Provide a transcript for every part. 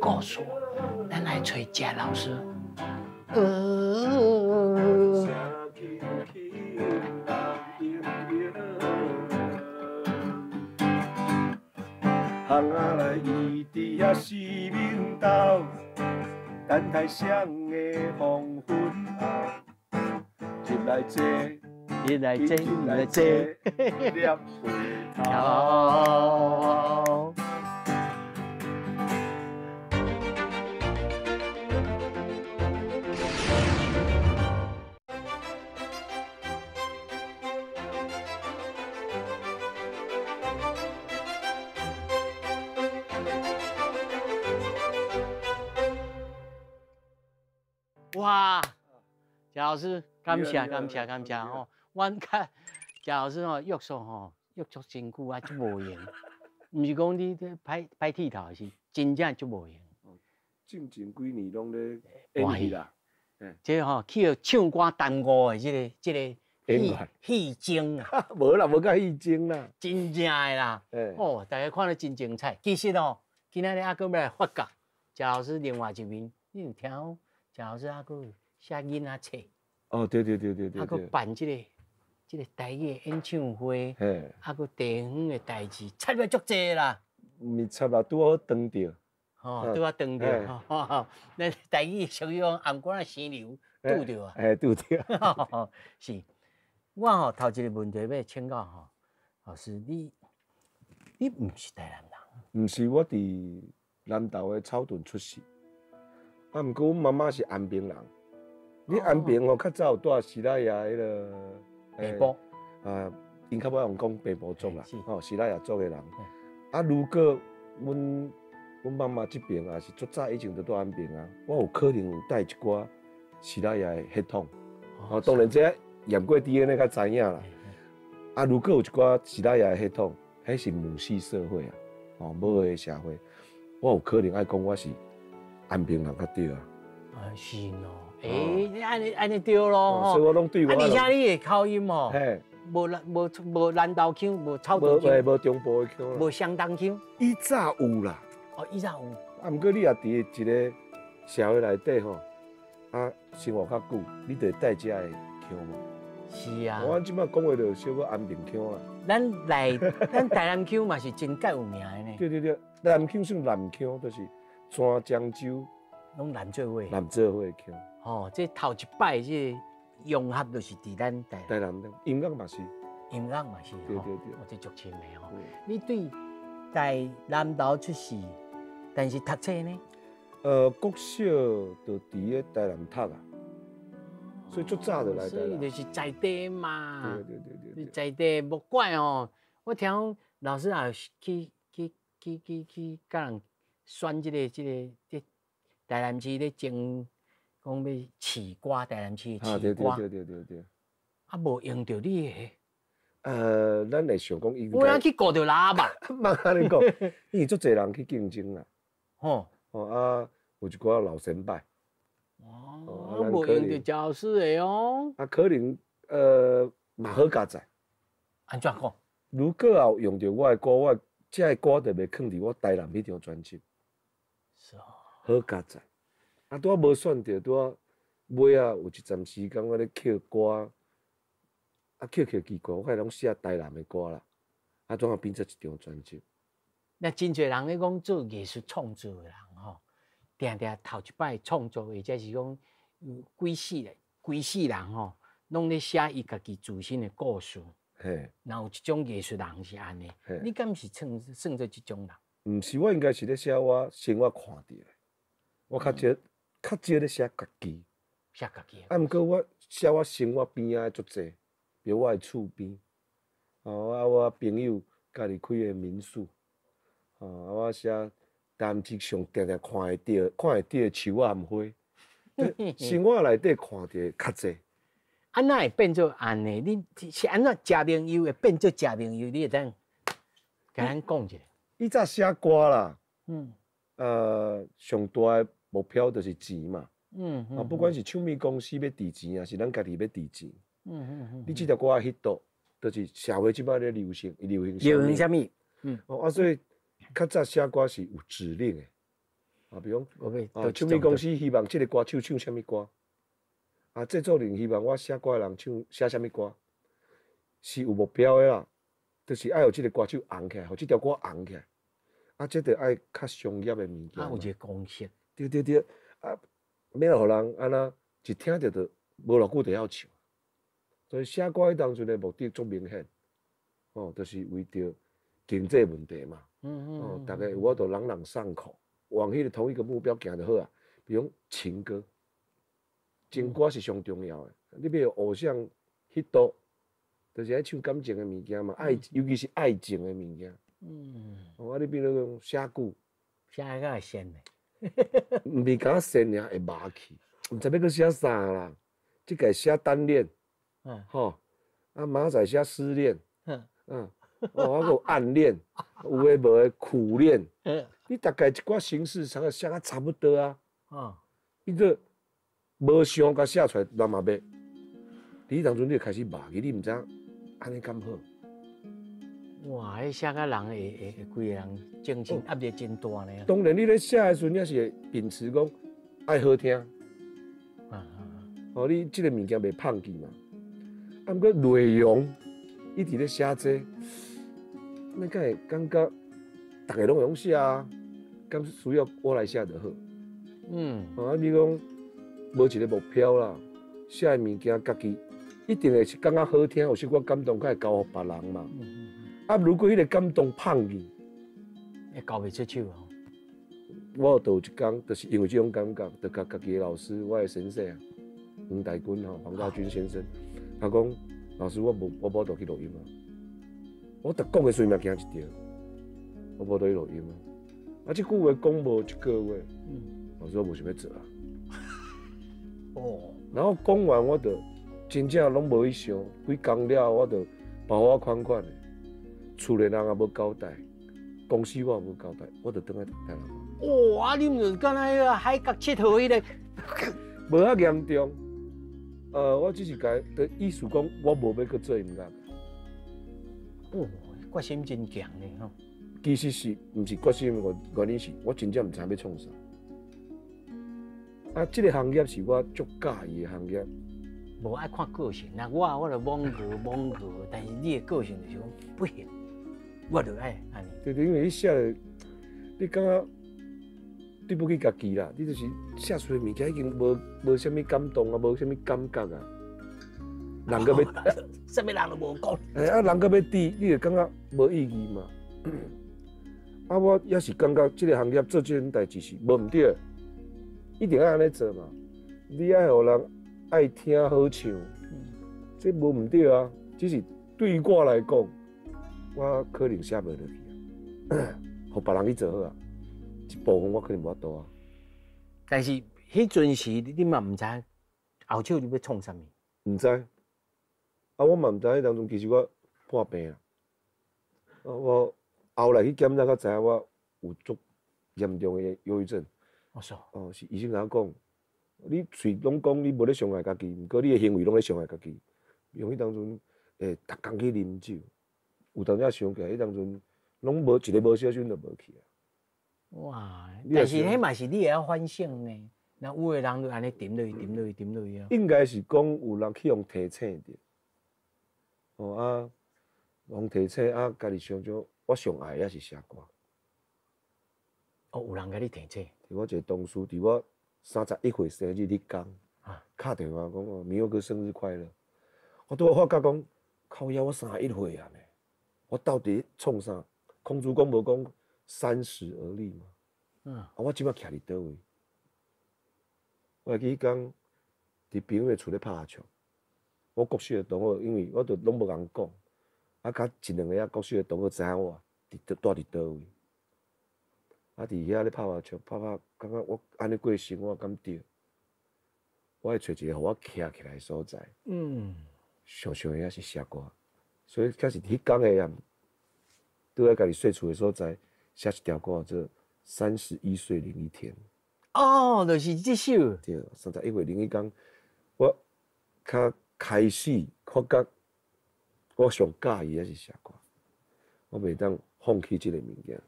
故事，咱来找贾老师。行啊来，伊伫遐四面斗，等待双的黄昏后，入来坐，入来坐，入来坐，念回头。哇，贾老师，感谢哦！阮甲贾老师哦，约束吼，约束真久啊，足无闲。毋是讲你歹剃头，是真正足无闲。进前几年拢咧演戏啦，这吼去唱歌耽误的这个戏精啊，无啦，无甲戏精啦，真正的啦。哦，大家看得真精彩。其实哦，今仔日还佫要来发觉贾老师另外一面，你有听哦？贾老师还佫写囡仔册。哦，对。还佫办这个台语演唱会，还佫地方的代志，插了足济啦。毋是插啦，拄好当着。哦，拄好当着，那台语属于讲红馆生流拄着啊。拄着。是，我吼头一个问题要请教吼，老师你毋是台南人？毋是，我伫南投的草屯出世。啊，毋过阮妈妈是安平人。你安平哦，较早有住时代爷迄个北部因较要用讲北部族啦，时代爷族的人。啊，如果阮妈妈这边也是足早以前就住安平啊，我有可能有带一寡时代爷的血统。当然这验过 DNA 较知影啦。啊，如果有一寡时代爷的血统，迄是母系社会啊，母系社会，我有可能爱讲我是安平人较对啊。是喏。你安尼对咯，所以我拢对我。而且你的口音哦，无南投腔，无草屯腔，无中部的腔，无湘东腔。以早有啦，以早有。啊，毋过你也伫一个社会内底吼，生活较久，你就会带遮的腔嘛。是啊。我即摆讲话就小可安平腔啦。咱台南腔嘛是真介有名的呢。对，台南腔算南腔，就是山漳州。拢南做伙，南做伙腔。这头一摆这融合就是伫咱台南音乐嘛是，音乐嘛是，对，这足深的吼。你对在南投出世，但是读册呢？国小就伫个台南读啊，所以足早就来台南。所以就是在地嘛。对，在地无怪哦。我听讲老师也去甲人选这个。台南市咧种讲要试歌，台南市的试歌。对。啊，无用着你的。咱会想讲应该。有人去顾着喇叭。莫安尼讲，因为足侪人去竞争啦。有一寡老前辈。无用着贾老师的哦。可能嘛好加载。安怎讲？如果有用着我的歌，我这歌就袂放伫我台南迄张专辑。是哦。好加载，拄无选着，拄尾啊有一阵时间我咧捡歌，捡奇怪，我开始拢写台南的歌啦，总变做一张专辑。那真侪人咧讲做艺术创作的人吼，定头一摆创作，或者是讲几世人吼，拢咧写伊家己自身的故事。然后有一种艺术人是安尼，你敢是算做这种人？毋是，我应该是咧写我生活看到的。我较少咧写家己，毋过我写我生活边仔足济，比如我的厝边，我朋友家己开的民宿，我写台南市上定看会到的树啊、花，生活内底看到的较济。安怎会变做安尼？你是安怎食朋友会变做食朋友？你会当甲咱讲一下。以早写歌啦，上大的目标就是钱嘛。不管是唱片公司要值钱，还是咱家己要值钱。你这条歌 hit 到，就是社会即摆咧流行什么？什么？所以较早写歌是有指令的。啊，比如讲啊，唱片公司希望这个歌手唱什么歌，啊，制作人希望我写歌的人写什么歌，是有目标的啦，就是爱有这个歌手红起来，互这条歌红起来，啊，这得爱较商业的物件。啊，有一个公式。对对对，啊，免互人安那一听着就无偌久就晓唱，所以写歌当中的目的足明显，哦，就是为着经济问题嘛。哦，大概我都朗朗上口，往迄个同一个目标行就好啊。比如情歌，情歌是上重要的。你要偶像迄度，就是爱唱感情的物件嘛，尤其是爱情的物件。哦，啊，你比如讲写句，写个会仙的。毋是讲仙尔会麻去，毋知要搁写啥啦。即个写单恋，吼，啊明仔写失恋，哦，还有暗恋，有诶无诶苦恋，你大概一寡形式上个写啊差不多啊，伊个无想甲写出来，人嘛要。你当阵你就开始麻去，你毋知安尼敢好？哇，迄写甲人会规个人精神压力真大呢。当然，你咧写诶时阵，也是会秉持讲爱好听，你即个物件袂放弃嘛。啊，毋过内容一直咧写这，那敢会感觉大家拢会用写啊？敢需要我来写就好？啊，比如讲无一个目标啦，写诶物件家己一定会是感觉好听，有时我感动，才会交互别人嘛。啊，如果迄个感动放弃，会交袂出手哦。我有一天，就是因为这种感觉，就甲家己的老师，我的先生黄大军黄大军先生，他讲老师，我无倒去录音啊。我逐讲的随便惊一条，我无倒去录音啊。啊，这句话讲无一个月，老师我无想要做啊。然后讲完，我就真正拢无去想，几工了，我就包包款款的。厝里人也无交代，公司我也无交代，我就倒来台南。哇！你毋是敢若迄个海角佚佗迄个？无遐严重。我只是甲的意思讲，我无要去做音乐。决心真强呢吼。其实是毋是决心原因是我真正毋知要创啥。啊，这个行业是我足介意的行业。无爱看个性，那我就懵个，但是你的个性就是讲不行。我就爱安尼。对，因为你写的，你感觉对不起家己啦，你就是写出来物件已经无啥物感动啊，无啥物感觉啊。人个要，啥物人都无讲。人个要滴，你就感觉无意义嘛。啊，我也是感觉这个行业做这种代志是无毋对，一定要安尼做嘛。你爱互人爱听好唱，这无毋对啊。只是对于我来讲。我可能写袂落去啊，互别人去做好啊，一部分我可能无法度啊。但是迄阵时你嘛毋知后手你要创啥物？毋知，啊，我嘛毋知迄当中其实我破病啊。我后来去检查，才知影我有足严重的忧郁症。是医生甲我讲，你嘴拢讲你无咧伤害家己，毋过你的行为拢咧伤害家己。用迄当中，逐工去啉酒。有当时想起来，迄当阵拢无一个无小心就无去啊。哇！但是迄嘛是你会晓反省呢。那有的人就安尼沉落去啊。应该是讲有人去互提醒着。互提醒啊，家己想想，我上爱也是写歌。有人甲你提醒。我一个同事，伫我31岁生日迄天，敲电话讲明佑哥生日快乐。我拄好发觉讲，靠腰我31岁啊呢。我到底创啥？空主讲无讲30而立嘛？我即摆徛伫倒位？我会记迄天伫朋友厝咧拍球，我国小的同学，因为我都拢无人讲，甲一两个国小的同学知影我住伫倒位，伫遐咧拍球，感觉我安尼过生活敢对？我会找一个互我徛起来的所在。常常也是写歌。所以开始迄天的呀，拄在家己睡厝的所在，写一条歌做31岁零一天。就是这首。对，31月零一天，我较开始发觉，我上介意还是写歌，我袂当放弃这个物件。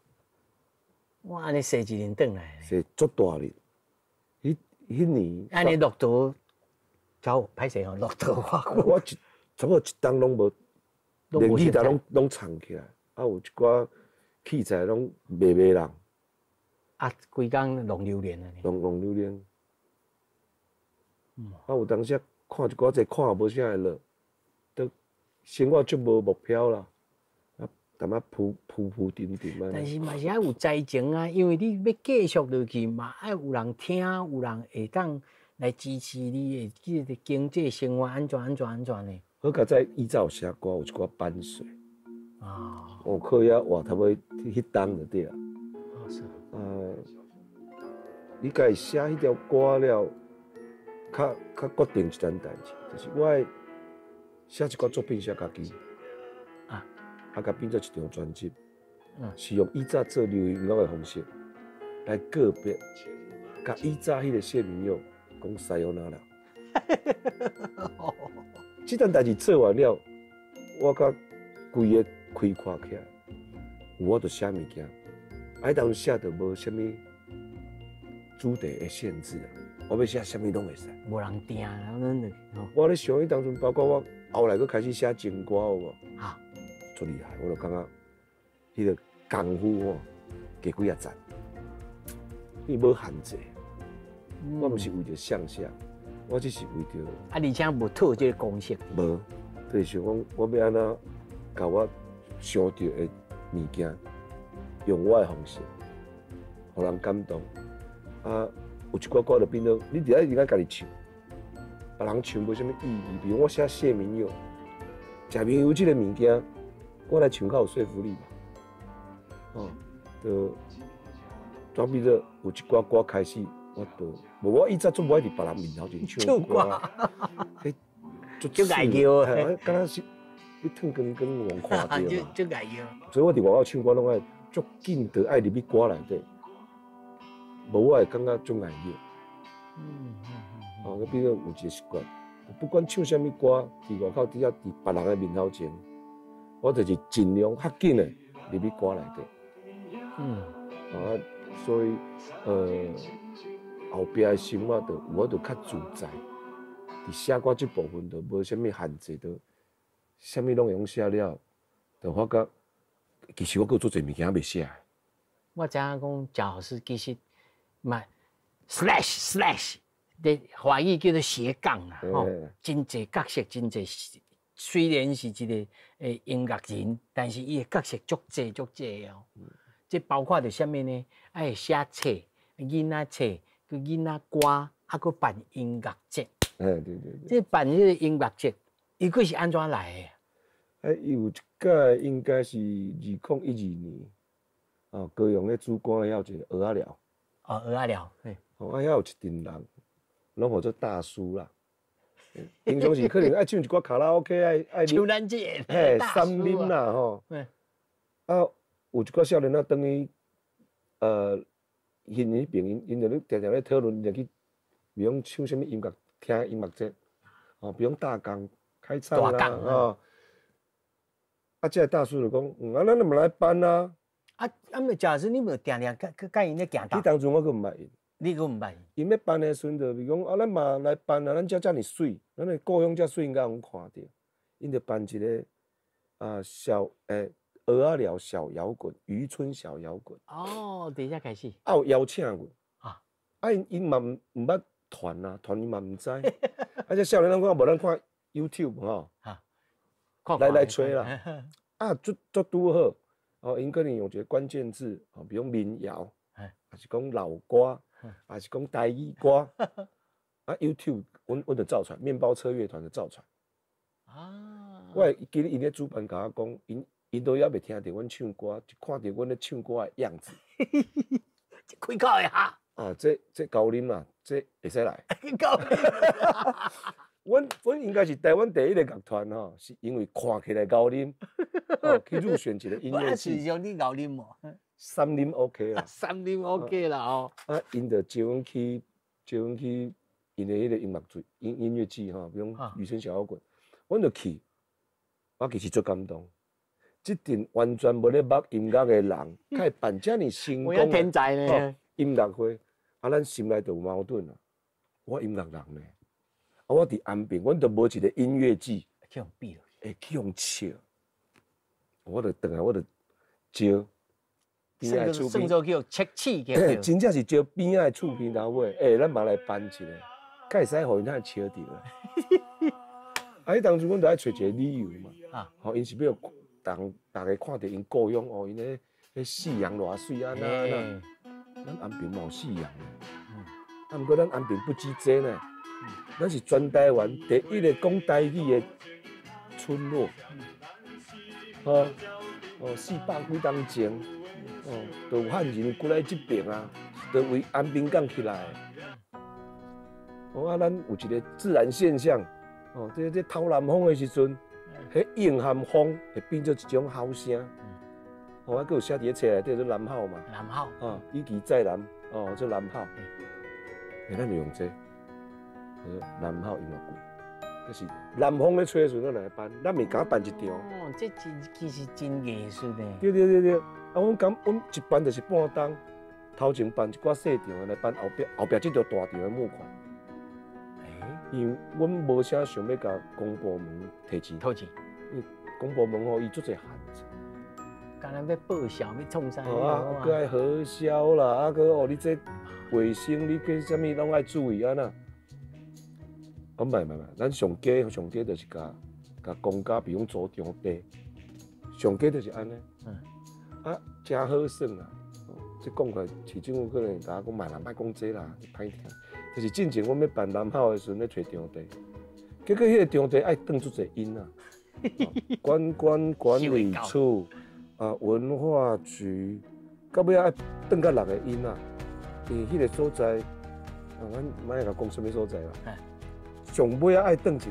哇，安尼生一年转来，生足大日。迄年，安尼骆驼，走歹势吼，骆驼我差不多一冬拢无，连椅台拢藏起来，啊有一寡器材拢卖人。啊，规工弄榴莲啊！弄榴莲。啊，有当时看一寡这看也无啥会落，都生活足无目标啦。啊，淡仔浮沉沉啊。但是嘛是爱有才情啊，因为你要继续落去嘛，爱有人听，有人会当来支持你的这个经济生活安全的。好佳在依照写歌有一寡版税。啊。我靠遐活差不多迄当就对啦。是。你家己写迄条歌了，较决定一件代志，就是我爱写一寡作品写家己，甲变做一张专辑，是用以早做流行音乐的方式来告别，甲以早迄个谢明佑讲西欧那啦。这件代志做完了，我甲规个开阔起来，我就写物件，当时写着无啥物主题的限制啊，我要写啥物拢会使。无人听，然后咱就我咧想，迄当中包括我后来佫开始写情歌，有无？啊，足厉害！我就感觉迄个功夫吼，加几啊赞，伊无限制。我毋是为着向下，我只是为着而且无套这个公式。无，就是想讲我要安怎，甲我想到的物件，用我的方式，互人感动。有一寡歌就变做你伫家己唱，别人唱无啥物意义。比如我写谢明佑，谢明佑这个物件，我来唱较有说服力嘛。就转变做有一寡歌开始，我以前做无爱伫别人面头前唱歌，迄足爱叫，敢若是你烫光光往看到嘛。足爱叫。所以我伫外口唱歌拢爱足紧，着爱入去歌内底。无我会感觉足爱叫，变做有一个习惯，不管唱啥物歌，伫外口底下，伫别人的面头前，我就是尽量较紧的入去歌内底。所以后壁的生活我就较自在，伫写歌这部分就无啥物限制，就啥物拢会用写了，就发觉其实我阁有做侪物件未写。我知影讲贾老师其实。嘛 ，slash，的华语叫做斜杠啦，吼，真侪角色，真侪。虽然是一个音乐人，但是伊的角色足济哦。这包括着啥物呢？爱写册、囡仔册、佮囡仔歌，佮办音乐节。对。这办迄个音乐节，伊佫是安怎来的？有一届应该是2012年，高雄咧主管了一个鹅仔寮。鹅仔寮，遐有一群人，拢号做大叔啦。平常时可能爱唱一寡卡拉 OK， 爱唱咱这三啉啦吼。有一寡少年仔等于迄边因就咧常常咧讨论，就去，比如唱啥物音乐，听音乐节，比如大港开唱啦，这个大叔就讲，咱嘛来办啊。假使你无定甲因咧行道，你当初我佫毋捌因，你佫毋捌因要办的时阵，就比如讲咱嘛来办啊，咱遮尔水，咱的故乡遮水，应该有看到。因就办一个小鹅仔寮小摇滚，渔村小摇滚。第一开始。有邀请阮因嘛毋捌团啊，团因嘛毋知。这少年人讲无咱看 YouTube 吼，来吹啦，足拄好。因可能用一个关键字，比如民谣，还是讲老歌，还是讲台语歌，YouTube， 阮就造出来，面包车乐团就造出来。我记得因咧主办甲我讲，因都还未听到阮唱歌，就看到阮咧唱歌的样子，开口一下。这高啉啦，这会使来。阮应该是台湾第一个乐团吼，是因为看起来高啉，去入选一个音乐系。是像你高啉无？三啉 OK 啦。三啉 OK 啦哦。因就招阮去因的迄个音乐季吼，比如渔村小摇滚，阮就去，我其实足感动。这阵完全无咧捌音乐的人，可以办这么成功我天才呢！音乐会，咱心内就有矛盾啊。我音乐人呢，我伫安平，阮都无一个音乐季，去用比了，会去用笑，我就转来，我就招边仔厝边，算做叫切气嘅，真正是招边仔厝边头尾，咱嘛来办一个，该使互因遐笑着啊。迄当初阮就爱找一个理由嘛，因是要大家看到因故乡哦，因迄夕阳偌水啊那，咱安平嘛有夕阳的，毋过咱安平不止这呢，咱是全台湾第一个讲台语的村落，400几年前，就有汉人过来这边啊，就为安平港起来的。咱有一个自然现象，这透南风的时阵，迄硬和风会变做一种吼声。我还有写伫册内底做南号嘛，南号，以其在南，做南号。咱就用这，南号音乐剧，就是南风咧吹的时阵，咱来办，咱袂敢办一场。这其实真艺术呢。对，阮一办就是半冬，头前办一寡细场来办后壁这条大场的募款。因为阮无啥想要甲公部门提钱，因为公部门伊做侪限制。敢若要报销，要创啥？佮爱核销啦，佮你这卫生，你佮啥物拢爱注意安那。唔係，咱上加就是甲公家比如租场地，上加就是安尼。真好耍啦。即讲起来，市政府可能甲我讲，莫讲这啦，歹听。就是进前，阮要办南校的时阵，咧找场地，结果迄个场地爱转出侪因啊，管理处文化局，到尾爱转到6个因啊。因迄个所在，阮莫甲讲什么所在啦。上尾爱转一个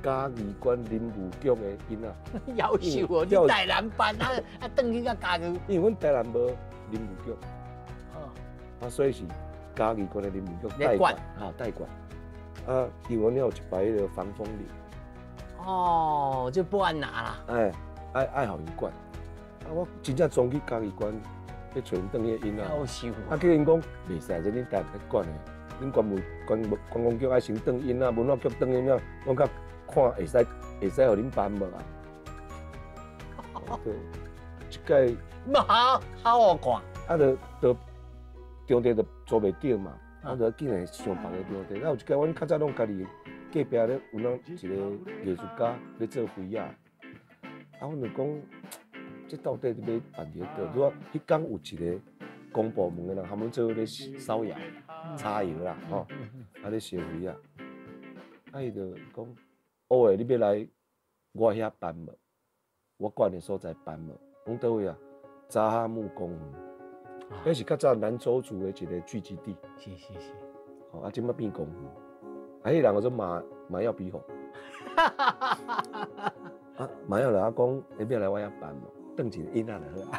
嘉义县林务局的因啊。夭寿哦，你台南办转去到嘉义。因为阮台南无林务局，所以是。嘉义县的林务局代管，代管。因为阮有一排迄个防风林。就不安拿啦。爱互因管。我真正撞去嘉义县去找因转去因啊。夭寿。叫因讲袂使，这恁台南管的，恁观光局爱先转因啊，文化局转因啊，我甲看会使互恁办无啊？对，一届。好好看。就场地就租袂着嘛，就竟然想别个场地。有一届，阮较早拢家己隔壁咧有啷一个艺术家咧做会啊，阮就讲，这到底要办伫倒？如果迄天有一个公部门的人，他们做咧烧窑、柴窑啦，咧烧会啊，伊就讲，你要来我遐办无？我管的所在办无？讲倒位啊？查哈木公园。迄是较早南州族的一个聚集地。是。即摆变公园，迄人做马要比吼。马要来讲，你要来我遐办无？转一个因仔就好。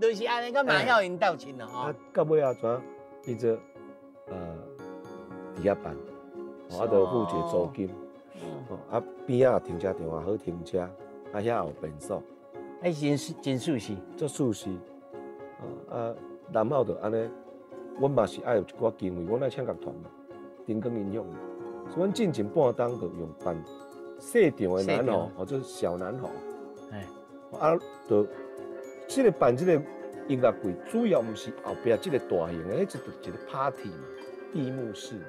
就是安尼，甲马要因斗亲咯。到尾怎？伊做伫遐办，就付一个租金。边仔停车场好停车，遐有便所。真舒适，足舒适。南澳就安尼，阮嘛是爱有一寡经费，阮爱请乐团嘛，灯光音响嘛，所以阮进前半冬就用办细场的南湖，或者小南湖。就这个办这个音乐会，主要毋是后壁这个大型的，迄一个 party 嘛，闭幕式嘛。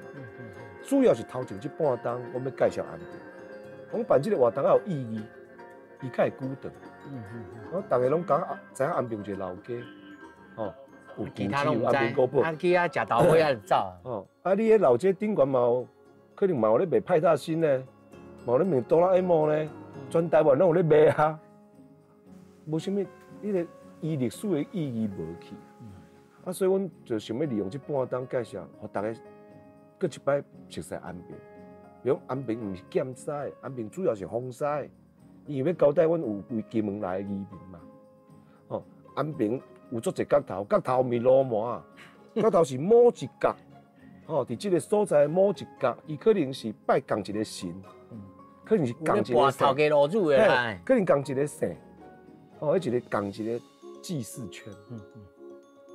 主要是头前这半冬，我们要介绍安平。阮办这个活动要有意义，伊较会久长。大家拢讲知影安平有一个老街，有其他拢唔知，去遐食豆花啊就走。你迄老街顶悬嘛有，可能嘛有咧卖派大星呢，嘛有咧卖哆啦 A 梦呢，全台湾拢有咧卖啊。无啥物，迄个历史的意义无去。所以阮就想要利用这半冬介绍，互大家搁一摆熟悉安平。因为安平毋是咸屎，安平主要是风屎。因为要交代阮有为金门来的移民嘛，安平有足侪角头，角头毋是路麻，角头是某一角，伫即个所在某一角，伊可能是拜共一个神，可能是共一个头家落主的啦，可能共一个姓，哦，一个共一个祭祀圈。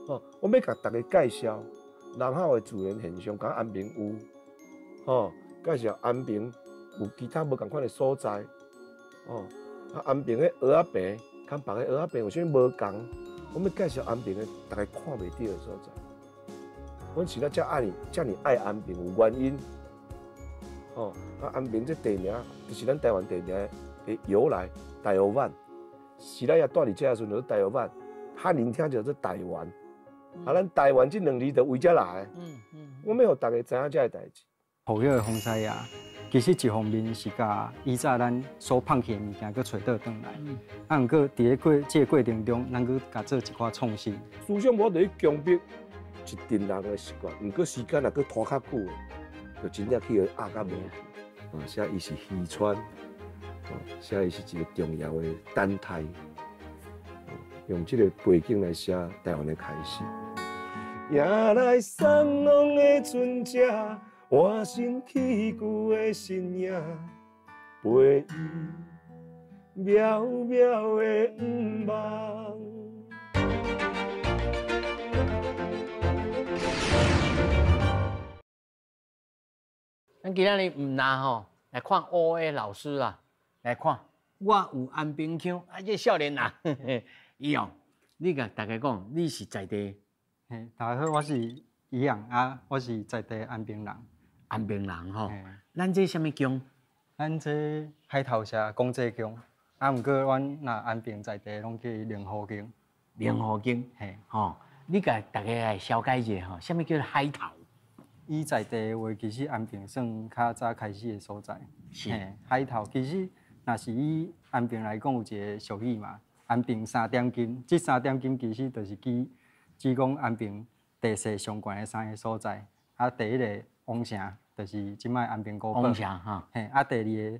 哦，我要甲大家介绍人口的自然现象，甲安平有，哦，介绍安平有其他无共款的所在，哦，安平的蚵仔病，跟别个蚵仔病有啥无共？我们介绍安平的大家看袂到的所在。阮是咧遮尔爱安平有原因，哦，安平这地名就是咱台湾地名的由来，大湖湾。是咱也住伫遮的时阵，就是大湖湾，汉人听叫做台湾。咱台湾这两字就为遮来。我要互大家知影遮个代志。后药的风沙芽，其实一方面是甲以早咱所放弃的物件，佮找倒转来。毋过伫这过程中，咱佮甲做一寡创新。思想无得去强迫一定人的习惯，毋过时间若佮拖较久，就真正去压到袂去。写伊是渔村，写伊是一个重要的等待。用这个背景来写台湾的开始。迎来送往的船只，换身起旧的身影，陪伊渺渺的毋茫。咱今仔日唔拿吼来看乌的老师啦，来看我有安平腔，这少年人，伊哦，你甲大家讲，你是在地？嘿，大家好，我是一样啊，我是在地安平人。安平人吼，咱这什么腔？咱这海头社讲这腔，啊，毋过阮若安平在地拢叫莲湖腔。莲湖腔，嘿，吼，你甲大家来小解一下吼，什么叫海头？伊在地话，其实安平算较早开始的所在。是。海头其实若是以安平来讲，有一个俗语嘛，安平3点金。这3点金其实就是指讲安平地势上悬的3个所在。啊，第一个王城，就是即摆安平古堡。王城哈。嘿，啊，第二个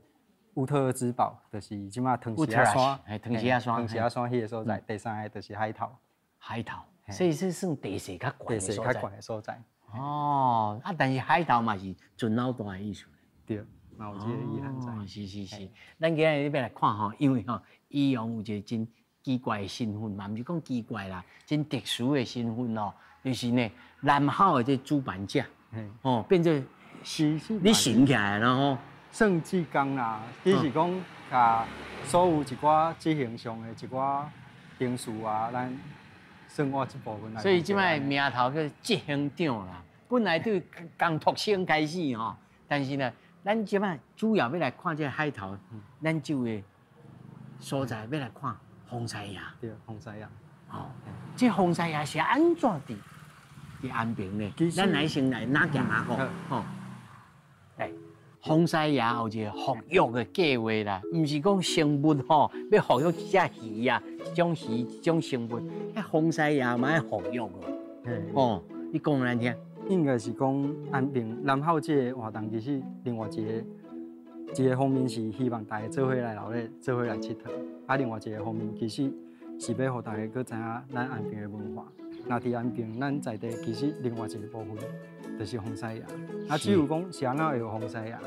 乌特尔之堡，就是即摆唐西亚山。唐西亚山。唐西亚山迄个所在。第3个就是海头。海头，所以是算地势较悬的所在。地势较悬的所在。哦，但是海头嘛是准老大的意思。对，嘛有这个意涵在。是。咱今日要来看吼，因为吼，伊用有一个真奇怪的身份嘛，毋是讲奇怪啦，真特殊的身份哦，就是呢，南校的这主办者，哦，变做你醒起来了吼，算志工啦，伊是讲甲所有一寡执行上的一寡定数啊，咱算我一部分来。所以即摆名头叫执行长啦，本来对工作性开始吼，但是呢，咱即摆主要要来看这海头，咱就的所在要来看风沙崖。对，风沙崖。哦，这风沙崖是安怎伫安平呢？咱来先来哪行啊？吼，来。风沙崖有一个复育的计划啦，毋是讲生物吼，要复育只鱼啊，一种鱼一种生物，迄风沙崖嘛要复育哦。哦，你讲来听。应该是讲安平南校这个活动，其实另外一个方面是希望大家做伙来闹咧，做伙来佚佗。啊，另外一个方面其实是要互大家搁知影咱安平的文化。那伫安平，咱在地其实另外一个部分就是风沙崖。啊，只有讲是安怎会有风沙崖，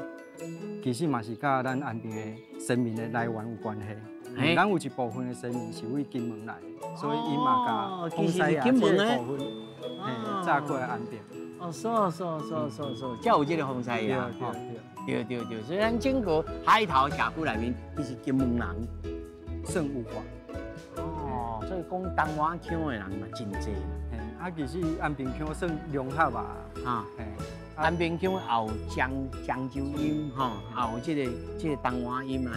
其实嘛是甲咱安平的神明的来源有关系。咱有一部分的神明是为金门来的，所以伊嘛甲风沙崖这个部分，早过来安平。哦，才有这个风沙崖。对，所以咱整个海头社区内面，伊是金门人，算有法。哦，所以讲东华腔的人嘛真侪。啊，其实安平腔算融合吧。安平腔也有漳州音，吼，也有这个东华音啊，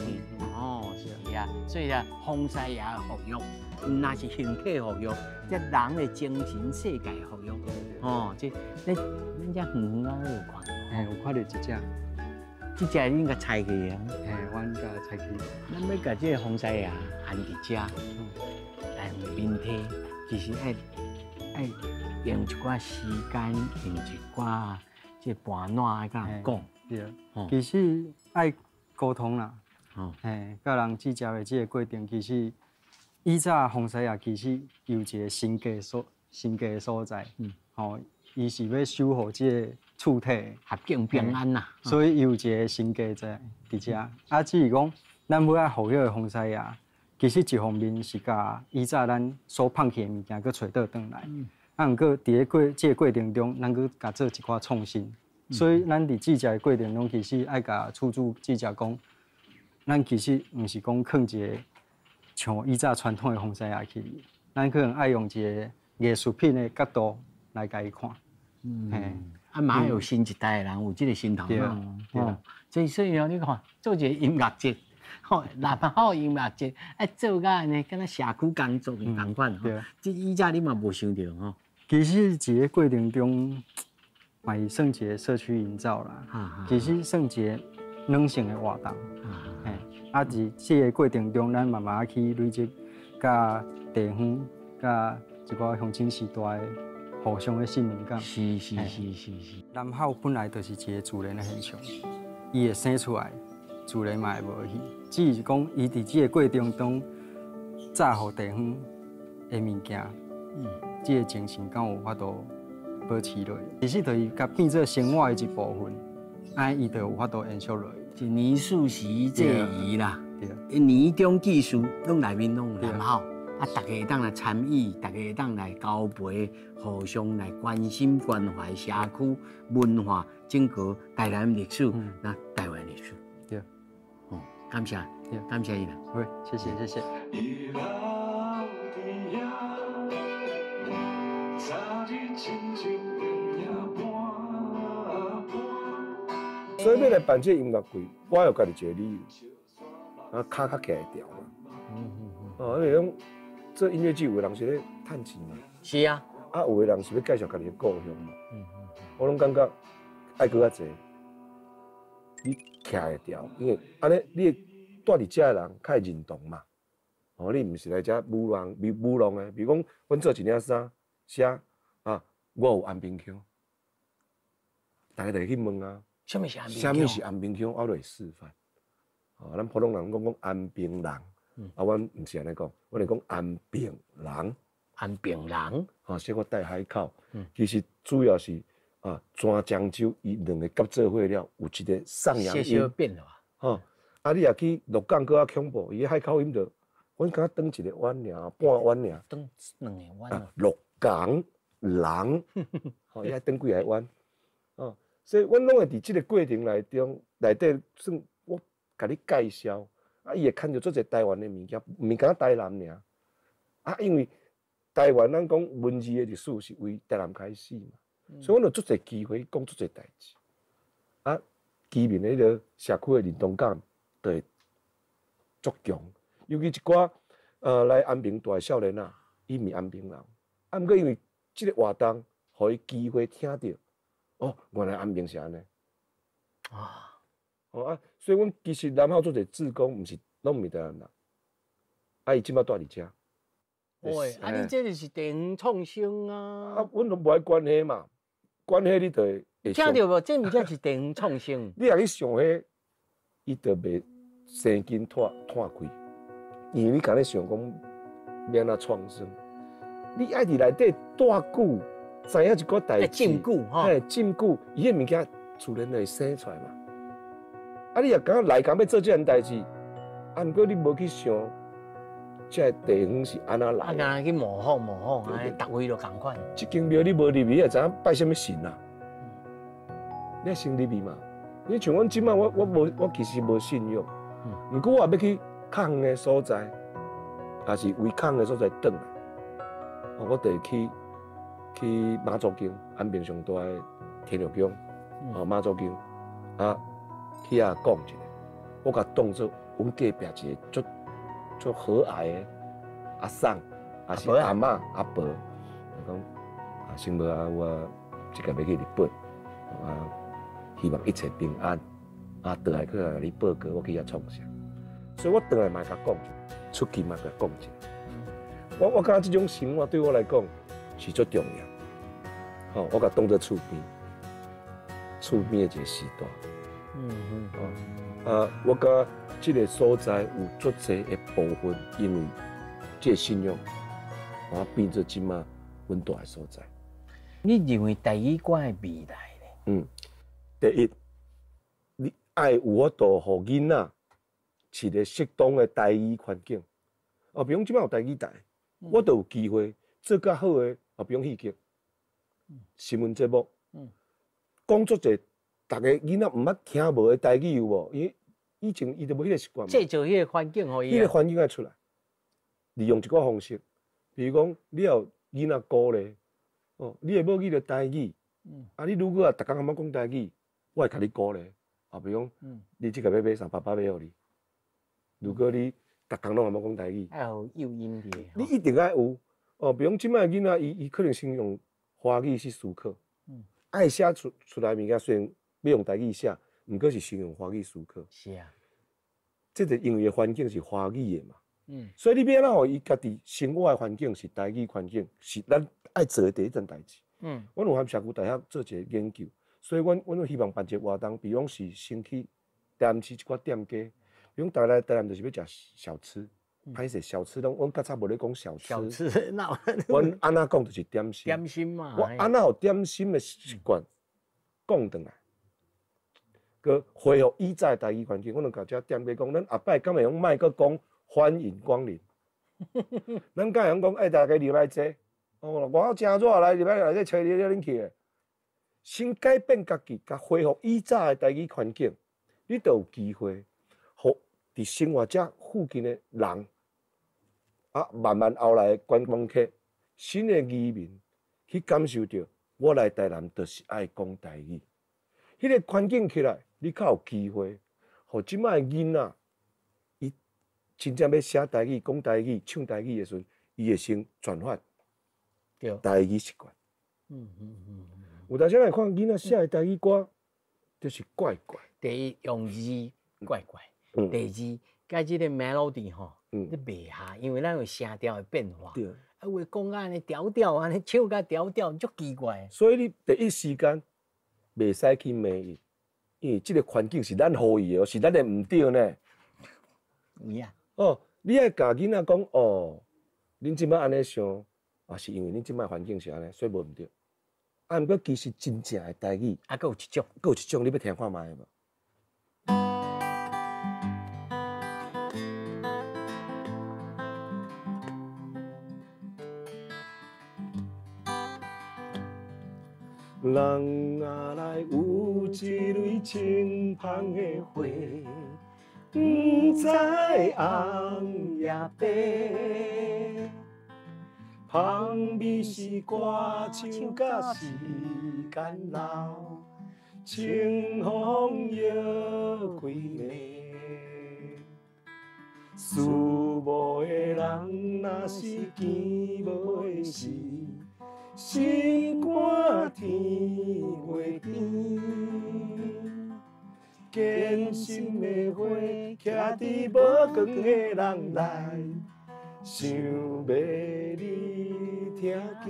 哦，是啊，所以啊，风沙崖的复育，那是形体复育，这人的精神世界复育，哦，这咱这远啊有看，有看到一只，这只应该采去啊，阮甲采去，咱要甲这个风沙崖含伫遮，来面体，其实爱用一寡时间，用一寡。这伴暖爱甲人讲，对，其实爱沟通啦，甲人之交的这个过程，其实以早风沙崖其实有一个神格的所在，伊是要守护这个厝体，合境平安呐。所以有一个心计在伫遮。啊，只是讲咱要爱好药的风西啊，其实一方面是甲以早咱所放弃的物件，佮找倒转来。啊，毋过伫个过程中，咱佮甲做一寡创新。所以咱伫制食的过程中，其实爱甲厝主制食讲，咱其实毋是讲放一个像以早传统的方式下去，咱可能爱用一个艺术品的角度来甲伊看。啊，嘛有新一代的人有这个心头脑。所以哦，你看做一个音乐节，吼，哪怕好音乐节，哎，做甲安尼，敢若社区工作的同款吼。这以前你嘛无想到吼。其实一个过程中，嘛是算一个社区营造啦。其实算一个软性的活动。啊，伫这个过程中，咱慢慢去累积，甲地方，甲一个乡亲时代的互相的信任感。是。南口本来就是一个自然的现象，伊会生出来，自然嘛会无去。只是讲伊伫这个过程中，造互地方的物件，这个精神敢有法度保持落。其实就是甲变做生活的一部分，安伊就有法度延续落。一年四时这宜啦，年中技术拢内面拢有南口，啊，大家会当来参与，大家会当来交陪，互相来关心关怀社区文化、整个台南历史，那台湾历史。对，感谢，感谢伊啦。喂，谢谢。所以要来办这音乐会，我有家己一个理由，啊，卡起来调嘛。因为讲做音乐剧，有的人是咧趁钱嘛。是啊。啊，有的人是要介绍家己的故乡嘛。我拢感觉爱搁较济，你徛会调，因为安尼你住伫遮的人较会认同嘛。你毋是来遮舞弄的，比如讲，阮做一领衫，写啊，我有安平腔，大家就会去问啊。什么是安平腔？什么是安平腔？我就会示范。咱普通人讲安平人，阮毋是安尼讲，阮是讲安平人。安平人，小可带海口，其实主要是泉漳州伊两个合做伙了，有一个上扬音。小变了吧？你也去鹿港搁较恐怖，伊海口音就，阮敢当一个碗尔，半碗尔。当两个碗。鹿港人，伊爱当几个碗。所以，阮拢会伫即个过程内底算我甲你介绍，伊会看到做者台湾的物件，毋敢台南尔。因为台湾咱讲文字的历史是为台南开始嘛，所以阮就做者机会讲做者代志。居民的迄个社区的认同感就会足强，尤其一寡来安平住的少年啊，伊毋是安平人，毋过因为即个活动，互伊机会听到。原来安平是安尼所以阮其实南口做者志工，拢毋是台南人，伊即摆住伫遮。你这就是地方创生啊！阮拢无爱管迄嘛，管迄你就会听到无？这物件是地方创生。你若去想迄，伊就袂生根脱开，因为你敢咧想讲要安怎创生，你爱伫内底多久？知影一个代志，禁锢吼，禁锢，伊迄物件自然就会生出来嘛。你若敢来敢要做这样代志，毋过你无去想，这地方是安怎来？敢去模仿，安尼逐位都共款。一间庙你无入去，你也知影拜什么神啊？你也先入去嘛。你像阮即摆，我其实无信用，毋过我要去较远的所在，也是为较远的所在转来，我就会去马祖宫，安平上大的天后宫，马祖宫，去遐讲一下，我甲当做阮隔壁一个足和蔼的阿桑，也是阿嬷阿婆，讲先无我即个要去日本，希望一切平安，倒来去甲你报告，我去遐创啥，所以我倒来嘛甲讲，出去嘛甲讲一下，我感觉即种生活对我来讲。是最重要，我甲当作厝边的一个时代，我甲这个所在有足侪的部分，因为这个信仰，变做即马阮住的所在。你认为台语馆的未来呢？第一，你爱有法度，互囡仔一个适当的台语环境。比如即摆有台语台，我就有机会做较好的，比如戏剧、新闻节目，讲足者，逐个囡仔毋捌听无的台语有无？因为以前伊就无迄个习惯嘛。制造迄个环境互伊。迄个环境爱出来，利用一个方式，比如讲，你要囡仔鼓励，你的母语就台语，你如果逐工阿妈讲台语，我会甲你鼓励，比如讲，你即个要买啥，爸爸买互你。如果你逐工拢阿妈讲台语，要有诱因的。你一定爱有，比如讲，即摆囡仔伊可能先用华语去思考，爱写出来物件虽然要用台语写，毋过是先用华语思考。是啊，这个因为环境是华语的嘛。所以你要安怎互伊家己生活的环境是台语环境，是咱爱做的第一件代志。阮有踮社区大学做一个研究，所以阮希望办一个活动，比如讲是先去台南市一寡店家，比如台南就是要食小吃，歹势小吃拢，阮较早无咧讲小吃。小吃那阮安那讲就是点心。点心嘛。我安那有点心的习惯，讲转来，佮恢复以前的台语环境，阮就甲遮店家讲，咱后摆敢会用卖佮讲欢迎光临。咱敢会用讲，大家入来坐，外口真热来入来这找你恁去的。先改变家己，甲恢复以前的台语环境，你就有机会，互伫生活遮附近的人，慢慢后来的观光客、新的移民去感受到，我来台南就是爱讲台语。迄个环境起来，你较有机会，互即摆囡仔，伊真正要写台语、讲台语、唱台语的时阵，伊会先转换台语习惯。有当时来看囡仔写的台语歌，就是怪怪。第一用字怪怪，第二甲即个 melody 吼，你袂下，因为咱有声调的变化。对。话讲安尼调调，安尼唱甲调调，足奇怪。所以你第一时间袂使去骂伊，因为即个环境是咱予伊的，是咱的毋对呢。有啊。你爱教囡仔讲恁即摆安尼想，是因为恁即摆环境是安尼，所以无毋对。毋过其实真正的台语，佫有一种，你要听看卖无？人啊来有一蕊清芳的花，不知红也白。香味是歌唱甲时间老，清风摇开暝。思无的人若是见无的时，心肝天袂甜。坚心的花，徛伫无光的人内，想要你听见。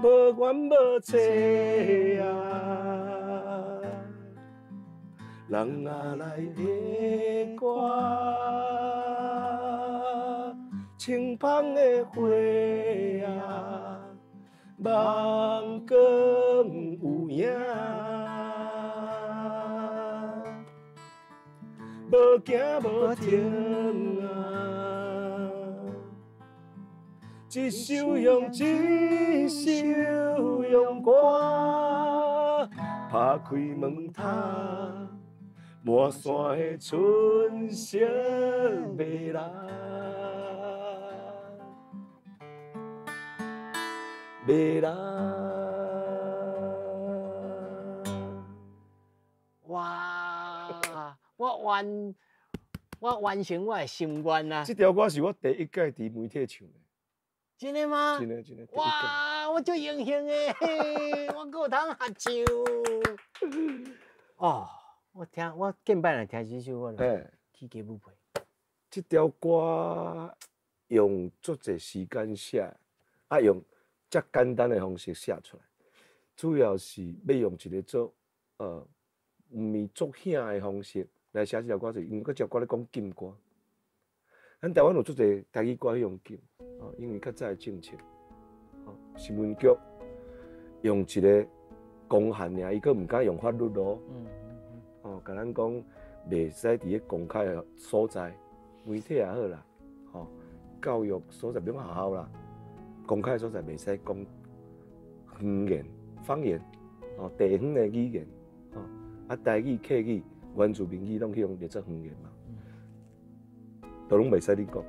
无缘无册啊，人啊来的歌，清芳的花啊，梦光有影，无惊无停啊。一首用一首用歌，拍开门窗，满山的春色迷人，迷人。哇！我完成我的心愿啊！这条歌是我第一届伫媒体唱的。真的吗？真的。哇！我最荣幸诶，我还有通合唱。我近摆来听这首我起鸡母皮。这条歌用足侪时间写，用遮简单的方式写出来，主要是要用一个做毋是作响的方式来写这条歌，是因为这条歌咧讲禁歌。咱台湾有足侪台语歌用禁，因为较早的政策，新闻局用一个公函尔，伊佫毋敢用法律咯。哦，甲咱讲袂使伫个公开的所在，媒体也好啦，吼、教育所在，比如学校啦，公开的所在袂使讲方言、方言，哦，地方的语言，哦，啊，台语、客语、原住民语拢去用列作方言嘛，都拢袂使你讲。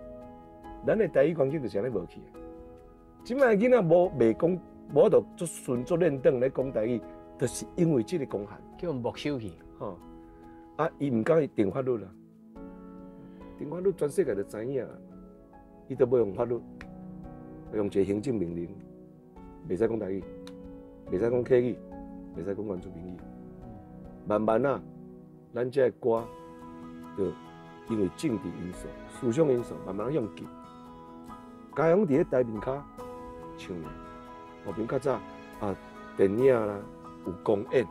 咱的台语环境就是安尼无去的。即摆囡仔袂讲，无就做顺做练转咧讲台语，就是因为即个公函叫没收去。吼。啊，伊毋敢定法律啦，定法律全世界就知影，伊都要用法律，用一个行政命令，袂使讲台语，袂使讲客语，袂使讲原住民语。慢慢啊，咱这个歌就因为政治因素、思想因素，慢慢用记。家乡伫咧台面骹唱的，后边较早啊电影啦有公演，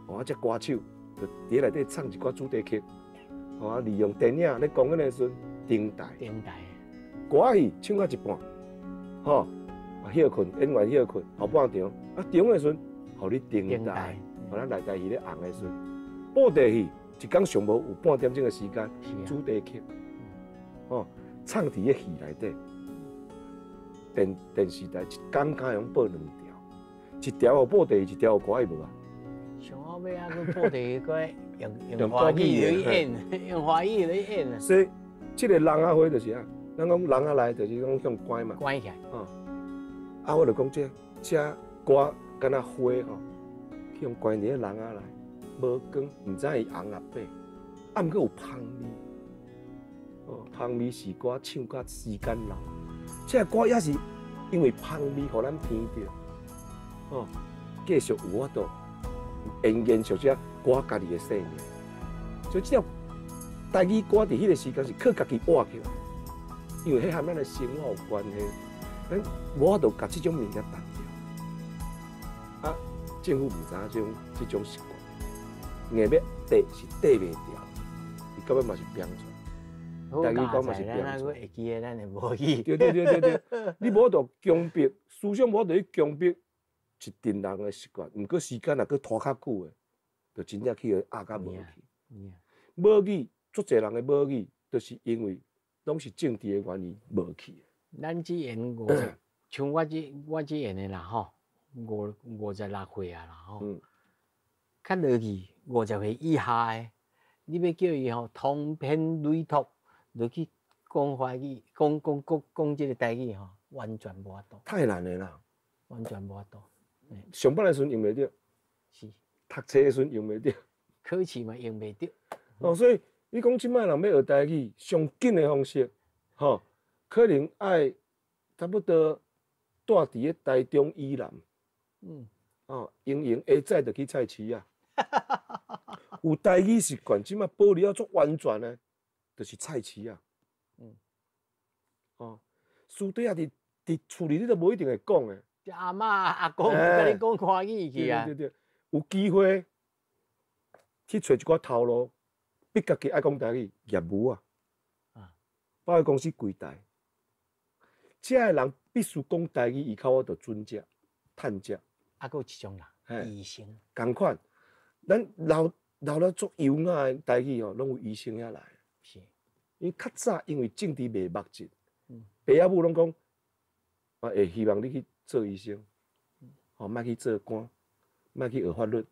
啊这歌手就伫内底唱一寡主题曲，啊利用电影咧公演的时阵登台，歌戏唱到一半，吼啊休困，演员休困，后半场啊中的时阵，互你登台，互咱内底戏咧红的时阵，布袋戏一工上无有半点钟的时间，主题曲，吼唱伫个戏内底。电视台一工敢用播2条，一条有布袋戏，一条有歌戏无啊？上后尾啊，佮布袋戏佮用华语来演，用华语来演啊。所以，即个人仔花就是啊，咱讲人仔来就是讲向关嘛。关起来。啊，我就讲这歌敢若花吼，去用关伫个人仔来，无光，毋知伊红啊白，啊，毋过有香味。哦，香味是歌唱甲时间老。这歌也是因为香味，互咱闻到，哦，继续有法度延续这歌家己的生命。所以这条台语歌伫迄个时间是靠家己活起来，因为迄和咱的生活有关系，咱无法度甲这种物件断掉。啊，政府毋知影这种习惯，硬要缀是缀袂掉，伊根本嘛是编出来。台语讲嘛是咱那个会记的，咱的无语。对，你无度强迫思想，无度去强迫一群人的习惯，毋过时间若去拖较久的，就真正去压甲无去。无语，足侪人的无语，就是因为拢是政治的原因无去。咱只演像我只演的啦吼，56岁啊啦吼，较落去50岁以下的，你要叫伊吼通篇累读。落去讲华语，讲这个台语吼，完全无法度。太难了啦，完全无法度。上班的时阵用袂着，是读册的时阵用袂着，考试嘛用袂着。哦，所以你讲即摆人要学台语，上紧的方式，吼，可能爱差不多住伫个台中以南，哦，营下早就去菜市啊，有台语习惯，即摆保留啊足完全的。就是菜市啊，哦，私底下伫厝里，你都无一定会讲的。阿嬷阿公甲你讲华语去啊。对，有机会去找一寡头路，逼家己爱讲台语，业务啊，保险公司柜台，这个人必须讲台语，伊靠我着准食、趁食。啊，佫有一种人，医生。同款，咱老了足优雅的台语哦，拢有医生遐来。是，因为较早因为政治袂目直，爸仔母拢讲，啊会希望你去做医生，哦，莫去做官，莫去学法律，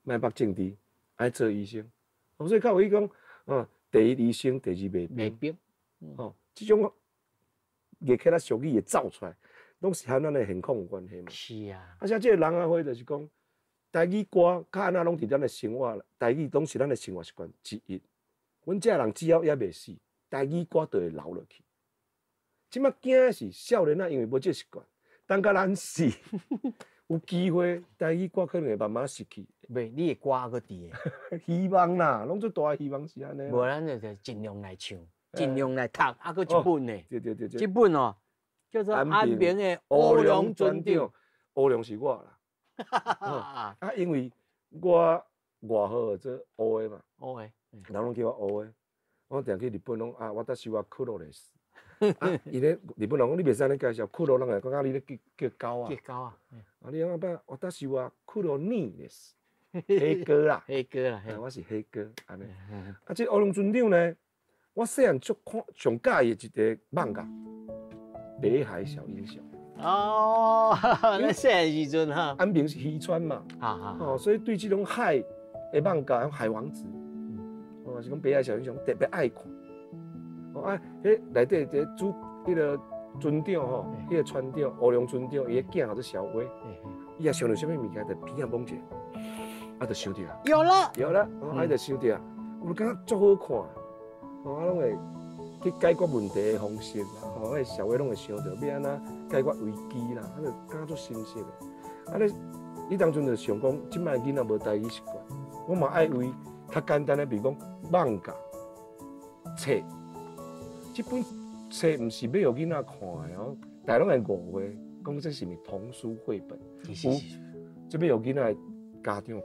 莫捌政治，爱做医生。所以较有伊讲，第一医生，第二卖兵，哦，这种艺客仔俗语会走出来，拢是和咱的现况有关系嘛。是啊，而且这个人仔花就是讲，台语歌较安那拢伫咱的生活，台语拢是咱的生活习惯之一。阮这人只要也袂死，台语歌就会留落去。即摆惊的是少年仔因为无这习惯，等到咱死，有机会台语歌可能会慢慢失去。袂，你的歌还佫伫的。希望啦，拢做大希望是安尼。无咱就尽量来唱，尽量来读，还佫一本呢。对。这本哦，叫做安平的《乌龙船长》。乌龙是我啦。啊，因为我外号做乌的嘛。乌的。人拢叫我乌的，我定去日本拢我得收我克罗雷斯，伊咧日本人讲你袂使咧介绍库罗，人来讲你咧叫狗啊。叫狗啊，啊，你讲把私は库罗尼です。黑哥啦，黑哥啦，我是黑哥，安尼。啊，这乌龙船长呢，我细汉最上喜欢的一个漫画《北海小英雄》。哦，那细汉时阵哈，安平是渔村嘛，哦，所以对这种海的漫画，像海王子，哦，是讲北海小英雄特别爱看。哦啊，迄内底一个迄个船长吼，迄个船长乌龙船长，伊个囝叫做小威，伊也想到什么物件，就鼻啊摸者。啊，就想到啊，有了，啊，就想到啊，我感觉足好看，啊，拢会去解决问题的方式啦，吼，迄社会拢会想到要安怎解决危机啦，啊，就感觉足新鲜的。啊，你当阵就想讲，即摆囡仔无台语习惯，我嘛爱为较简单的，比如讲漫画、册，即本册毋是要互囡仔看的哦，大拢会误会，讲这是咪童书绘本，有，即要互囡仔家长看。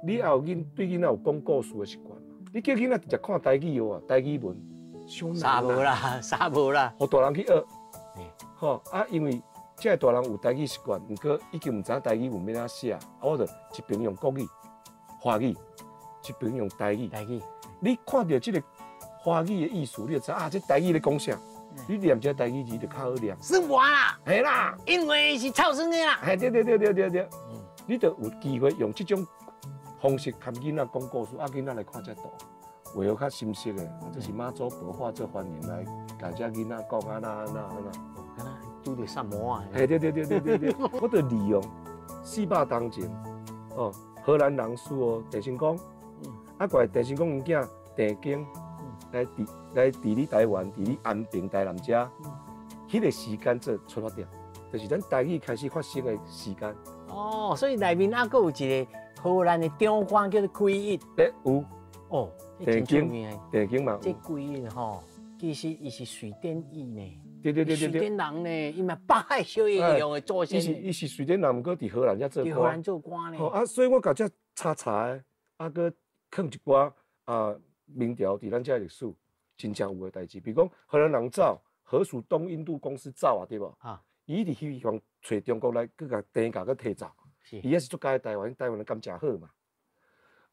你也有对囡仔有讲故事的习惯嘛？你叫囡仔直接看台语哦，台语文，啥无啦，啥无啦，互大人去学。吼啊，因为这大人有台语习惯，毋过已经毋知影台语文要安怎写，我就一边用国语、华语，一边用台语。你看到这个华语的意思，你就知啊，这台语咧讲啥。你念这台语字就较好念。生活啦，系啦，因为是超生的啦。哎，对，你就有机会用这种方式跟囡仔讲故事，啊，囡仔来看这图，话要较深刻的，这是妈祖白话做翻译来，甲这囡仔讲安那。敢若拄着杀魔啊！嘿，对，我就利用400当前，哦，荷兰人书哦，郑成功，啊，怪郑成功因囝郑经来伫你台湾，伫你安平台南遮，迄个时间做出发点，就是咱台语开始发生的时间。哦，所以内面还佫有一个荷兰的长官叫做奎因。有。哦，郑经嘛。这奎因吼，其实伊是瑞典裔呢。对。瑞典人呢，伊嘛北海小英雄的祖先。伊是瑞典人，毋过伫荷兰遮做官。伫荷兰做官呢。哦啊，所以我甲遮查的，啊，佫放一寡民调伫咱遮历史，真正有诶代志。比如讲，荷兰人走，荷属东印度公司走啊，对无？啊。伊伫希望找中国来，佫甲低价佫摕走。伊也是做介台湾人甘食好嘛。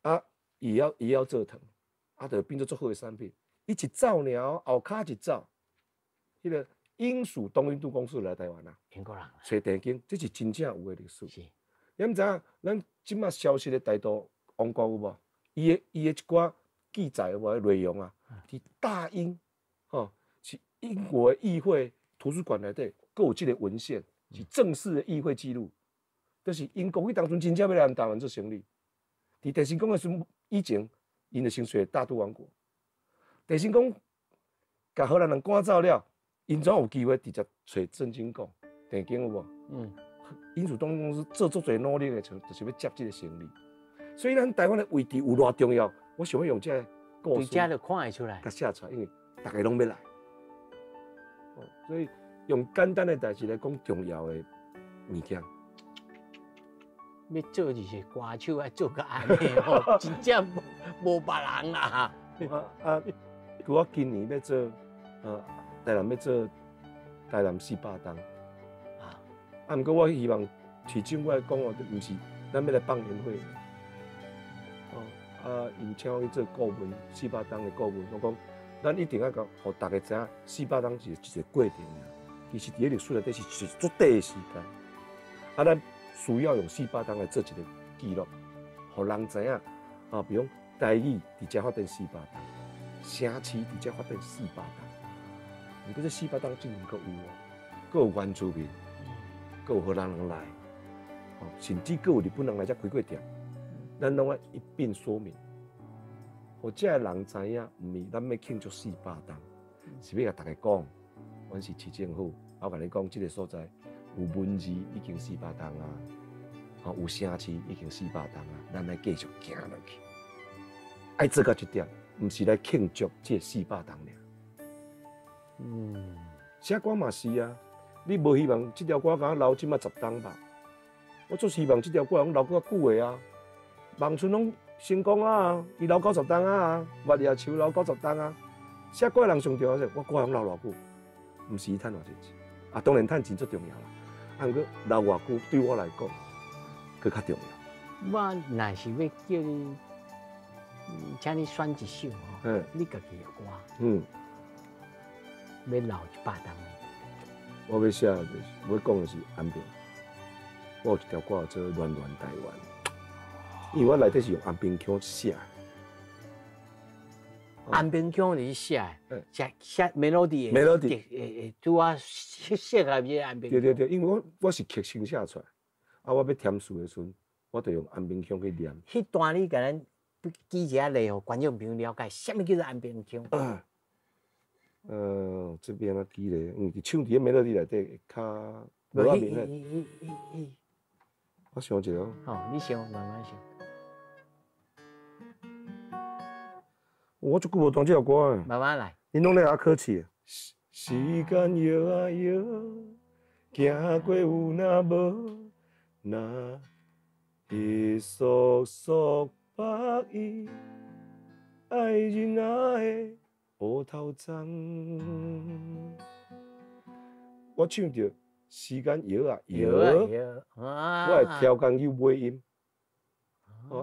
啊，伊要做糖，啊，就变做足好诶产品。伊一走了，后骹一走，迄个英属东印度公司来台湾啦。英国人。找地经，这是真正有诶历史。是。你毋知影，咱即马消失诶大都王国有无？伊诶一寡记载有无内容啊？伫大英，吼，是英国诶议会图书馆内底，佫有即个文献，是正式诶议会记录。就是英国迄当阵真正要来台湾做生意，伫郑成功诶时以前，因就先找大都王国。郑成功甲荷兰人赶走了，因怎有机会直接找郑经国、郑经有无？英属东印公司做足侪努力诶，就是要接这个生意。所以咱台湾诶位置有偌重要，我想要用这个故事，对遮就看会出来，甲写出来，因为大家拢要来。所以用简单诶代志来讲重要诶物件。要做就是歌手，要做个安尼吼，真正无别人啦。我今年要做，台南要做台南400档，毋过我希望市政府来讲哦，毋是咱要来放年会，因请我去做顾问，400档的顾问，我讲咱一定要讲，互大家知影400档是一个过程啊，其实伫咧历史内底是足短的时间，咱。需要用400档来做一个记录，互人知影比如台语伫遮发展400档，城市伫遮发展400档，毋过这400档竟然阁有哦，阁有原住民，阁有荷兰人来，甚至阁有日本人来遮开过店，咱拢要一并说明，互遮人知影，毋是咱要庆祝400档，是要甲大家讲，阮是市政府，我甲你讲，这个所在。有文字已经400档啊，有城市已经400档啊，咱来继续行落去。爱做到一点，毋是来庆祝这400档尔。写歌嘛是啊，你无希望这条歌敢留即马10档吧？我最希望这条歌能留较久的啊。望春拢成功啊，伊留90档啊，月夜树留90档啊。写歌的人上重要是，我歌能留偌久？毋是伊趁偌济钱。啊，当然趁钱最重要啦。啊，毋过留偌久对我来讲，佫较重要。我若是要叫你，请你选一首吼，你家己的歌，要留100档。我要写的，要讲的是安平。我有一条歌叫做《暖暖台湾》，因为我内底是用安平腔写。安平腔就是写写 melody 会拄啊适合这安平。对，因为我是刻先写出来，啊，我要填词的时阵，我就用安平腔去念。迄段你甲咱举一下例，互观众朋友了解，什么叫做安平腔？这边啊举例，唱伫个 melody 内底较无遐明显。我想一下哦。好，你想慢慢想。我足久无弹这条歌啊。慢慢来。恁拢咧阿考试。时间摇啊摇，行过有那无，那一束束白衣，爱人啊的乌头鬃。我唱着时间摇啊摇，我会调工有尾音。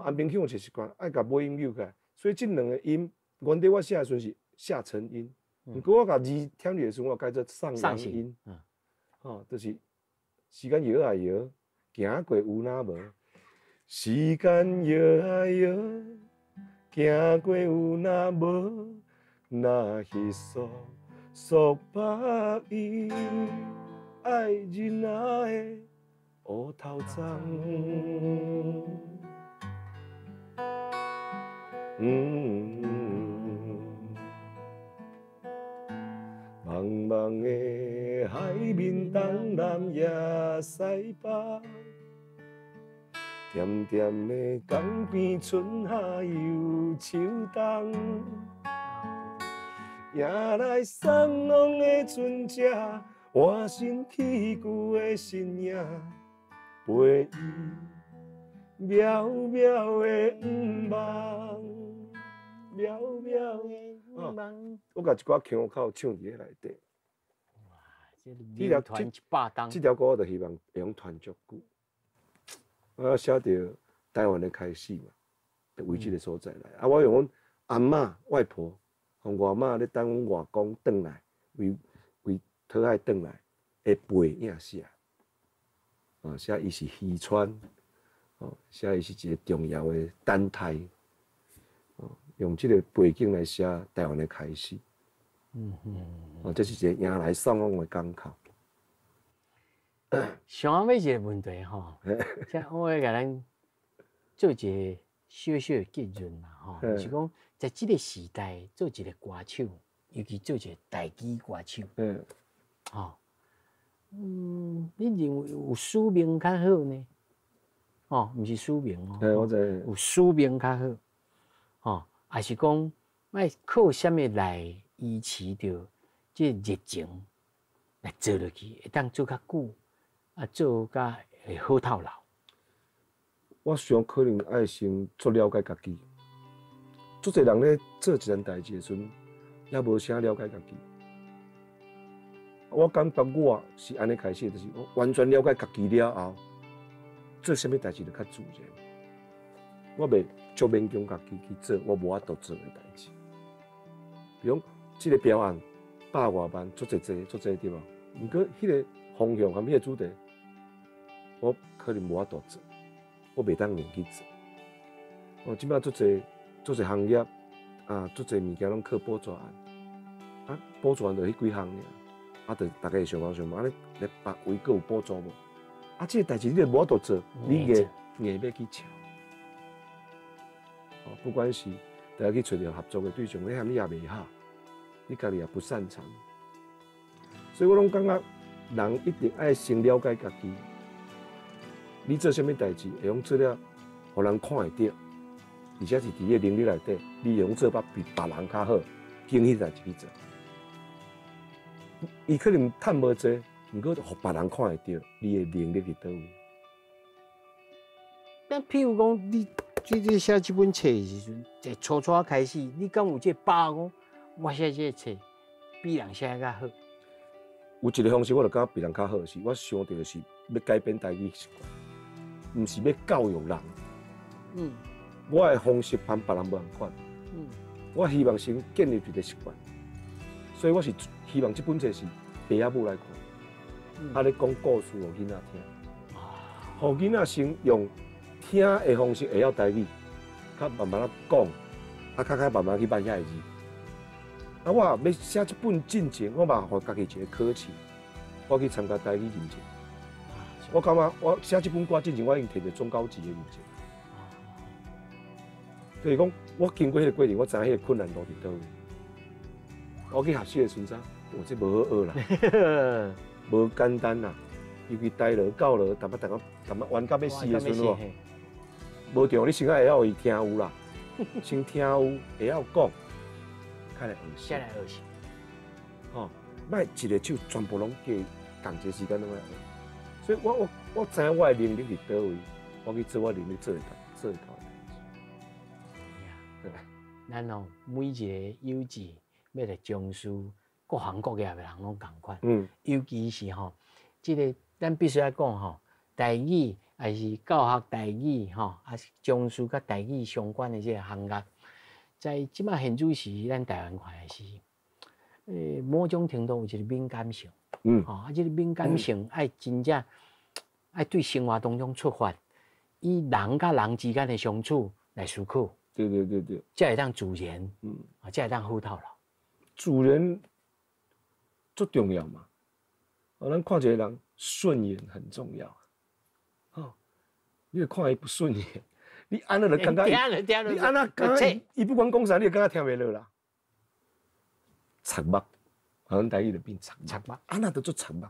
安平腔有一习惯，爱甲尾音扭起来，所以这两个音。原底我写的时阵是下沉音，不过我甲字添入的时阵，我改做上扬音。就是时间摇啊摇，行过有哪无？时间摇啊摇，行过有哪无？那彼束束白衣，爱人啊的乌头鬃。茫茫的海面，东南也西北，甜甜的江边，春夏又秋冬，迎来送往的船只，换身起旧的身影，陪伊渺渺的毋茫，渺渺的毋茫。我甲一寡腔口唱伫个内底。哇，这个团100档。这条歌我就希望会用传足久。我要写着台湾的开始嘛，为这个所在来。啊，我用阮阿嬷、外婆，和外妈咧等阮外公转来，为讨爱转来的背影写。写伊是渔村。写伊是一个重要的等待，用这个背景来写台湾的开始。这是一个迎来送往的港口。想要一个问题吼，即我要甲咱做一个小小的结论啦吼，就是讲在这个时代做一个歌手，尤其做一个台语歌手，你认为有使命较好呢？毋是使命我知有使命较好，还是讲要靠什么来维持着这热情来做落去，会当做较久，做甲会好透老。我想可能爱先足了解家己，足侪人咧做一件代志的时阵，也无啥了解家己。我感觉我是安尼开始，就是我完全了解家己了后。做啥物代志就较自然，我袂足勉强家己去做我无法度做的代志。比如这个标案100多万，足侪对吧？毋过迄个方向和迄个主题，我可能无法度做，我袂当硬去做。即摆足侪行业足侪物件拢靠补助案，补助案就迄几项尔，就大家会想安尼咧别位阁有补助无？这个代志你就无法度做，你硬要去抢。不管是大家去找到合作的对象，你嫌你也袂好，你家己也不擅长，所以我拢感觉人一定爱先了解家己。你做啥物代志会用做了，互人看会到，而且是伫个能力内底，你会用做比别人较好，经迄代志去做。伊可能趁无济。毋过，互别人看会到你的能力伫倒位。但譬如讲，你写这本册的时阵，在初开始，你敢有这把握？我写这册比人写较好。有一个方式，我就感觉比人较好是，我想到的是要改变台语习惯，毋是要教育人。嗯，我的方式和别人无同款。嗯，我希望先建立一个习惯，所以我是希望这本册是爸仔母来看，啊咧讲故事互囡仔听，互囡仔先用听的方式会晓台语，较慢慢啊讲，啊较慢慢去捌遐个字。啊，我要写这本进前，我嘛互家己一个考试，我去参加台语认证。我感觉我写这本歌进前，我已经摕到中高级的认证。就是讲，我经过迄个过程，我知影迄个困难度伫倒位。我去学习的时阵，我这无好学啦，无简单啦。尤其大落、教落，淡仔冤到要死的时阵哦，无重要，你先爱会晓伊听有啦，先听有，会晓讲，开来学习。下来学习。吼，莫一个手全部拢叫伊共一个时间拢来学。所以我知影我的能力伫倒位，我去做我能力做得到。咱哦，每一个幼稚要来将士，各行各业的人拢共款。尤其是吼，这个咱必须要讲吼，台语还是教学台语吼，还是将士甲台语相关的这个行业，在即马现在是咱台湾看的是，某种程度有一个敏感性。啊，这个敏感性爱真正爱对生活当中出发，以人甲人之间的相处来思考。对，才会当自然，才会当好透咯。自然最重要嘛，咱看一个人顺眼很重要，你著看伊不顺眼，你安那就感觉，你安那感觉伊不管讲啥，你就感觉听袂落啦。贼目，好像台语就变贼目，安那就做贼目。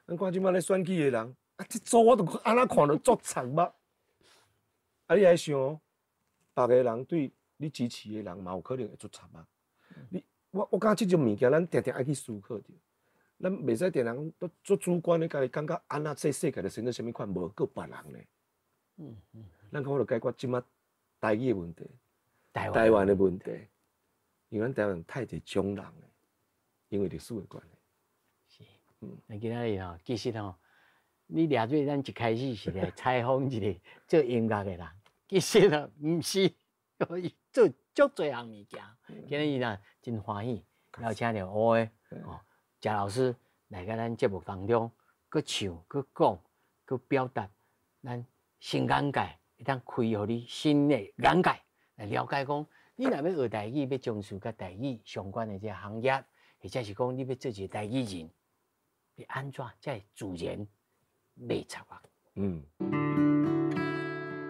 咱看即摆咧选举的人，这组我都安那看着做贼目。你来想哦，别个人对你支持的人嘛，有可能会做贼目。我感觉这种物件，咱常常爱去思考着。咱袂使常常都做主观的，家己感觉安那这世界就生到什么款，无过别人呢。咱看我着解决即摆台语的问题，台湾的问题，因为咱台湾太侪种人了，因为历史的关系。是，那今仔日吼，其实吼，你掠做咱一开始是来采访一个做音乐的人。其实啊，毋是，做足侪项物件。今日呢，真欢喜，邀请到乌的贾老师来到咱节目当中，佮唱、佮讲、佮表达咱新眼界，会当开互你新的眼界，来了解讲，你若要学台语，要从事甲台语相关的这行业，或者是讲你要做一个台语人，要安怎才会自然袂插目？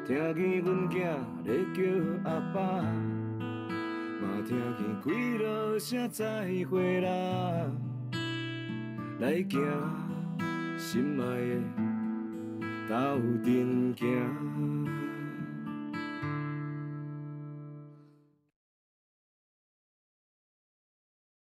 听见阮囝咧叫阿爸，嘛听见几落声再会啦，来行心爱的斗阵行。